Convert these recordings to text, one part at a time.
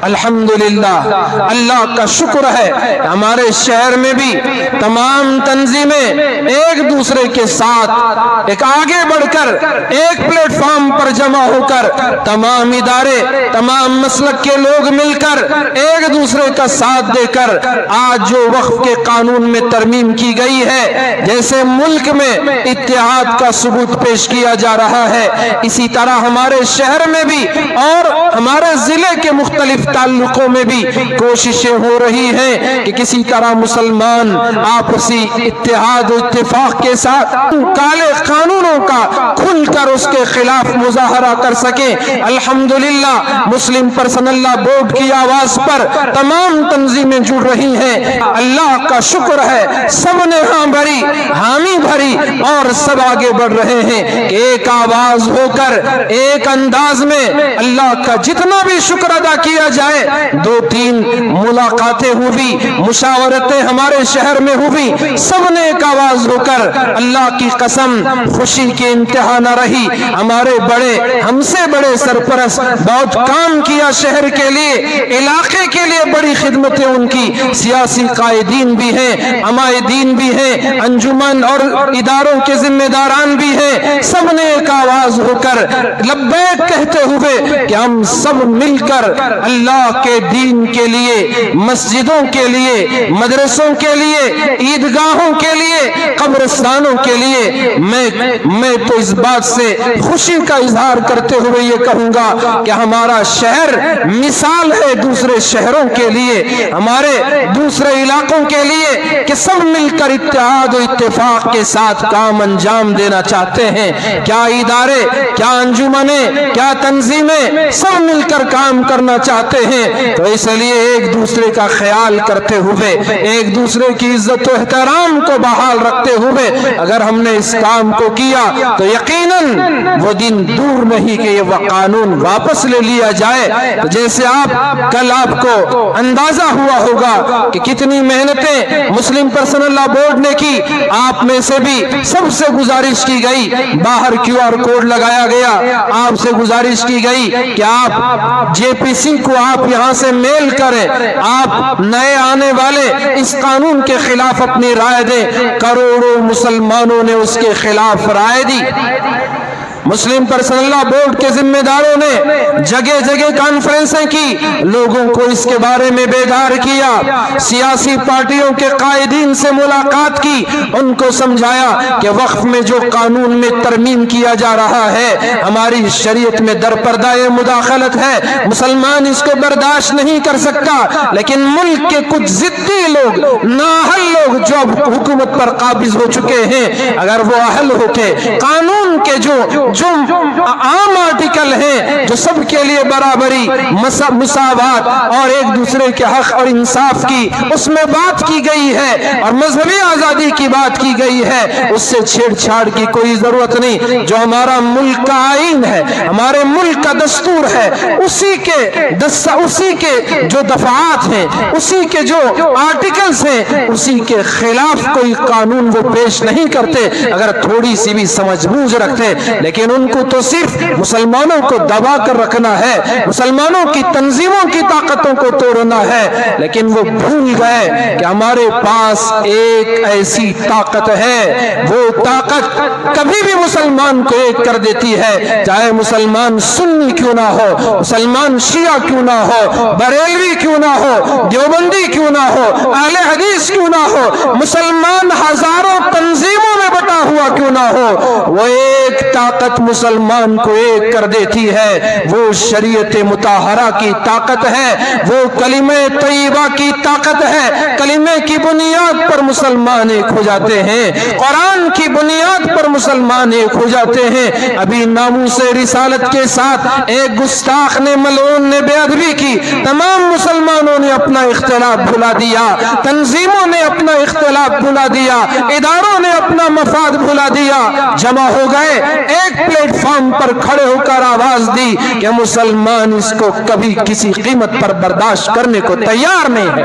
الحمدللہ اللہ کا شکر ہے ہمارے شہر میں بھی تمام تنظیمیں ایک دوسرے کے ساتھ ایک آگے بڑھ کر ایک پلیٹ فارم پر جمع ہو کر تمام ادارے تمام مسلک کے لوگ مل کر ایک دوسرے کا ساتھ دے کر آج جو وقف کے قانون میں ترمیم کی گئی ہے، جیسے ملک میں اتحاد کا ثبوت پیش کیا جا رہا ہے، اسی طرح ہمارے شہر میں بھی اور ہمارے ضلع کے مختلف تعلقوں میں بھی کوششیں ہو رہی ہیں کہ کسی طرح مسلمان آپسی اتحاد و اتفاق کے ساتھ کالے قانونوں کا کھل کر اس کے خلاف مظاہرہ کر سکیں۔ الحمدللہ مسلم پرسنل لا بورڈ کی آواز پر تمام تنظیمیں جڑ رہی ہیں، اللہ کا شکر ہے سب نے ہاں بھری حامی بھری اور سب آگے بڑھ رہے ہیں کہ ایک آواز ہو کر ایک انداز میں اللہ کا جتنا بھی شکر ادا کیا جائے، 2-3 ملاقاتیں ہوئی، مشاورتیں ہمارے شہر میں ہوئی، سب نے ایک آواز ہو کر اللہ کی قسم خوشی کی انتہا نہ رہی۔ ہمارے بڑے ہم سے بڑے سرپرست بہت کام کیا شہر کے لیے، علاقے کے لیے بڑی خدمتیں ان کی، سیاسی قائدین بھی ہیں، عمائدین بھی ہیں، انجمن اور اداروں کے ذمہ داران بھی ہیں، سب نے ایک آواز ہو کر لبیک کہتے ہوئے کہ ہم سب مل کر اللہ کے دین کے لیے، مسجدوں کے لیے، مدرسوں کے لیے، عیدگاہوں کے لیے، قبرستانوں کے لیے میں تو اس بات سے خوشی کا اظہار کرتے ہوئے یہ کہوں گا کہ ہمارا شہر مثال ہے دوسرے شہروں کے لیے، ہمارے دوسرے علاقوں کے لیے کہ سب مل کر اتحاد و اتفاق کے ساتھ کام انجام دینا چاہتے ہیں۔ کیا ادارے، کیا انجمنیں، کیا تنظیمیں سب مل کر کام کرنا چاہتے ہیں، تو اس لیے ایک دوسرے کا خیال کرتے ہوئے، ایک دوسرے کی عزت و احترام کو بحال رکھتے ہوئے اگر ہم نے اس کام کو کیا تو یقیناً وہ دن دور نہیں کہ یہ قانون واپس لے لیا جائے۔ تو جیسے کل آپ کو اندازہ ہوا ہوگا کہ کتنی محنتیں مسلم پرسنل لا بورڈ نے کی، آپ میں سے بھی سب سے گزارش کی گئی، باہر QR کوڈ لگایا گیا، آپ سے گزارش کی گئی کہ آپ JPC کو آپ یہاں سے میل کریں، آپ نئے آنے والے اس قانون کے خلاف اپنی رائے دیں۔ کروڑوں مسلمانوں نے اس کے خلاف رائے دی۔ مسلم پرسنل لا بورڈ کے ذمہ داروں نے جگہ جگہ کانفرنسیں کی، لوگوں کو اس کے بارے میں بیدار کیا، سیاسی پارٹیوں کے قائدین سے ملاقات کی، ان کو سمجھایا کہ وقف میں جو قانون میں ترمیم کیا جا رہا ہے ہماری شریعت میں درپردہ مداخلت ہے، مسلمان اس کو برداشت نہیں کر سکتا، لیکن ملک کے کچھ ضدی لوگ، نااہل لوگ جو حکومت پر قابض ہو چکے ہیں، اگر وہ اہل ہوتے قانون کے جو عام آرٹیکل ہیں جو سب کے لیے برابری، مساوات اور ایک دوسرے کے حق اور انصاف کی اس میں بات کی گئی ہے اور مذہبی آزادی کی بات کی گئی ہے، اس سے چھیڑ چھاڑ کی کوئی ضرورت نہیں۔ جو ہمارا ملک کا آئین ہے، ہمارے ملک کا دستور ہے، اسی کے جو دفعات ہیں، اسی کے جو آرٹیکلز ہیں، اسی کے خلاف کوئی قانون وہ پیش نہیں کرتے اگر تھوڑی سی بھی سمجھ بوجھ رکھتے، لیکن ان کو تو صرف مسلمانوں کو دبا کر رکھنا ہے، مسلمانوں کی تنظیموں کی طاقتوں کو توڑنا ہے، لیکن وہ بھول گئے کہ ہمارے پاس ایک ایسی طاقت ہے، وہ طاقت کبھی بھی مسلمان کو ایک کر دیتی ہے، چاہے مسلمان سنی کیوں نہ ہو، مسلمان شیعہ کیوں نہ ہو، بریلوی کیوں نہ ہو، دیوبندی کیوں نہ ہو، اہل حدیث کیوں نہ ہو، مسلمان ہزاروں تنظیموں میں بٹا ہوا کیوں نہ ہو، وہ ایک طاقت مسلمان کو ایک کر دیتی ہے، وہ شریعت مطہرہ کی طاقت ہے، وہ کلمہ طیبہ کی طاقت ہے۔ کلمے کی بنیاد پر مسلمان ایک ہو جاتے ہیں، قرآن کی بنیاد پر مسلمان ایک ہو جاتے ہیں۔ ابھی ناموس رسالت کے ساتھ ایک گستاخ نے، ملعون نے بے ادبی کی، تمام مسلمانوں نے اپنا اختلاف بھلا دیا، تنظیموں نے اپنا اختلاف بھلا دیا، اداروں نے اپنا مفاد بھلا دیا، جمع ہو گئے، ایک پلیٹ فارم پر کھڑے ہو کر آواز دی کہ مسلمان اس کو کبھی کسی قیمت پر برداشت کرنے کو تیار نہیں ہے۔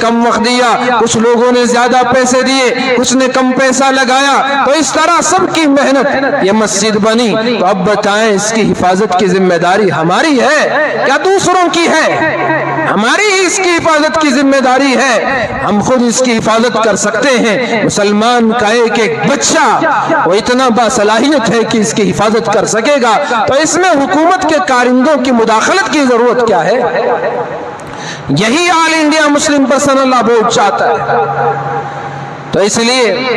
کم وقت دیا, کچھ لوگوں نے زیادہ پیسے دیے, کچھ نے کم پیسہ لگایا, تو اس طرح سب کی محنت یہ مسجد بنی. تو اب بتائیں اس کی حفاظت کی ذمہ داری ہماری ہے یا دوسروں کی ہے؟ ہماری ہی اس کی حفاظت کی ذمہ داری ہے. ہم خود اس کی حفاظت کر سکتے ہیں. مسلمان کا ایک ایک بچہ وہ اتنا باصلاحیت ہے کہ اس کی حفاظت کر سکے گا, تو اس میں حکومت کے کارندوں کی مداخلت کی ضرورت کیا ہے؟ یہی آل انڈیا مسلم پرسنل لا بورڈ چاہتا ہے. تو اس لیے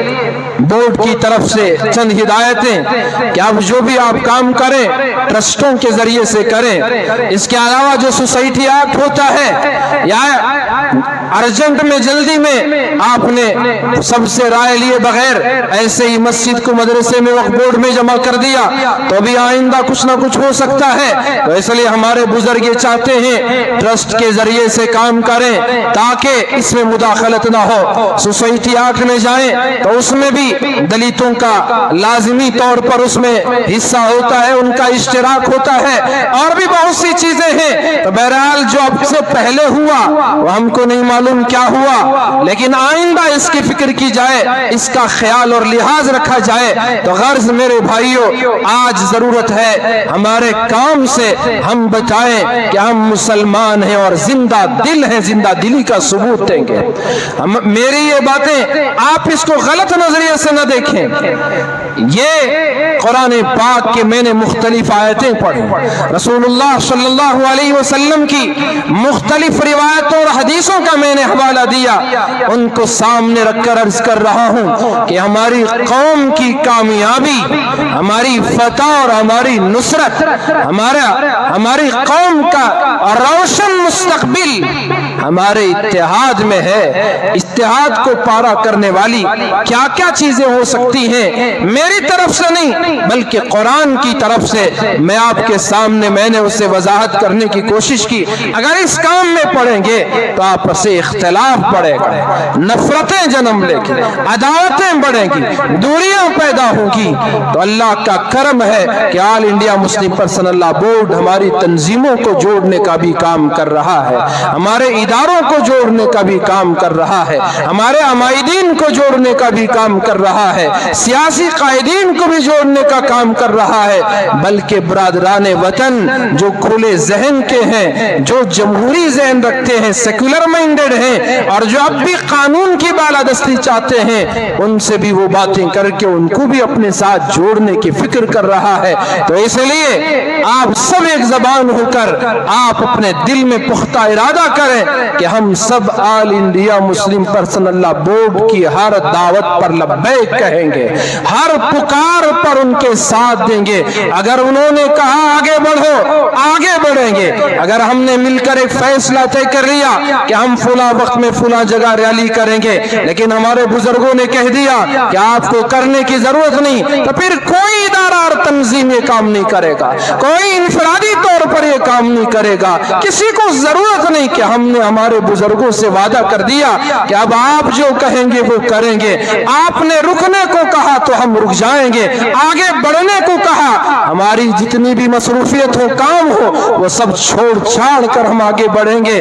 بورڈ کی طرف سے چند ہدایتیں کہ اب جو بھی آپ کام کریں ٹرسٹوں کے ذریعے سے کریں. اس کے علاوہ جو سوسائٹی ایکٹ ہوتا ہے یا ارجنٹ میں جلدی میں آپ نے سب سے رائے لیے بغیر ایسے ہی مسجد کو مدرسے میں وقف بورڈ میں جمع کر دیا تو بھی آئندہ کچھ نہ کچھ ہو سکتا ہے. تو اس لیے ہمارے بزرگ یہ چاہتے ہیں ٹرسٹ کے ذریعے سے کام کریں تاکہ اس میں مداخلت نہ ہو. سوسائٹی ایکٹ میں جائیں تو اس میں بھی دلتوں کا لازمی طور پر اس میں حصہ ہوتا ہے, ان کا اشتراک ہوتا ہے, اور بھی بہت سی چیزیں ہیں. تو بہرحال جو اب سے پہلے ہوا وہ ہم کو نہیں معلوم کیا ہوا, لیکن آئندہ اس کی فکر کی جائے, اس کا خیال اور لحاظ رکھا جائے. تو غرض میرے بھائیوں آج ضرورت ہے ہمارے کام سے ہم بتائیں کہ ہم مسلمان ہیں اور زندہ دل ہیں, زندہ دلی کا ثبوت دیں گے. میری یہ باتیں آپ اس کو غلط نظریے سے نہ دیکھیں. یہ قرآن پاک کے میں نے مختلف آیتیں پڑھی, رسول اللہ صلی اللہ علیہ وسلم کی مختلف روایتوں اور حدیثوں کا میں نے حوالہ دیا, ان کو سامنے رکھ کر عرض کر رہا ہوں کہ ہماری قوم کی کامیابی, ہماری فتح اور ہماری نصرت, ہماری قوم کا روشن مستقبل ہمارے اتحاد میں ہے. اتحاد کو پارا کرنے والی کیا کیا چیزیں ہو سکتی ہیں میری طرف سے نہیں بلکہ قرآن کی طرف سے میں آپ کے سامنے میں نے اسے وضاحت کرنے کی کوشش کی. اگر اس کام میں پڑیں گے تو آپس سے اختلاف بڑھے گا, نفرتیں جنم لے گی, عداوتیں بڑھیں گی, دوریاں پیدا ہوں گی. تو اللہ کا کرم ہے کہ آل انڈیا مسلم پرسنل لا بورڈ ہماری تنظیموں کو جوڑنے کا بھی کام کر رہا ہے, ہمارے اداروں کو جوڑنے کا بھی کام کر رہا ہے, ہمارے عمائدین کو جوڑنے کا بھی کام کر رہا ہے, سیاسی قائدین کو بھی جوڑنے کا کام کر رہا ہے. بلکہ برادران وطن جو کھلے ذہن کے ہیں, جو جمہوری ذہن رکھتے ہیں, سیکولر مائنڈڈ ہیں, اور جو اب بھی قانون کی بالادستی چاہتے ہیں, ان سے بھی وہ باتیں کر کے ان کو بھی اپنے ساتھ جوڑنے کی فکر کر رہا ہے. تو اس لیے آپ سب ایک زبان ہو کر آپ اپنے دل میں پختہ ارادہ کریں کہ ہم سب آل انڈیا مسلم پرسنل لا بورڈ کی ہر دعوت پر لبیک کہیں گے, ہر پکار پر ان کے ساتھ دیں گے. اگر انہوں نے کہا آگے بڑھو آگے بڑھیں گے. اگر ہم نے مل کر ایک فیصلہ طے کر لیا کہ ہم فلاں وقت میں فلاں جگہ ریلی کریں گے, لیکن ہمارے بزرگوں نے کہہ دیا کہ آپ کو کرنے کی ضرورت نہیں, تو پھر کوئی ادارہ اور تنظیم یہ کام نہیں کرے گا, کوئی انفرادی طور پر یہ کام نہیں کرے گا. کسی کو ضرورت نہیں کہ ہم نے ہمارے بزرگوں سے وعدہ کر دیا کہ اب آپ جو کہیں گے وہ کریں گے. آپ نے رکنے کو کہا تو ہم رک جائیں گے, آگے بڑھنے کو کہا ہماری جتنی بھی مصروفیت ہو کام ہو وہ سب چھوڑ چھاڑ کر ہم آگے بڑھیں گے.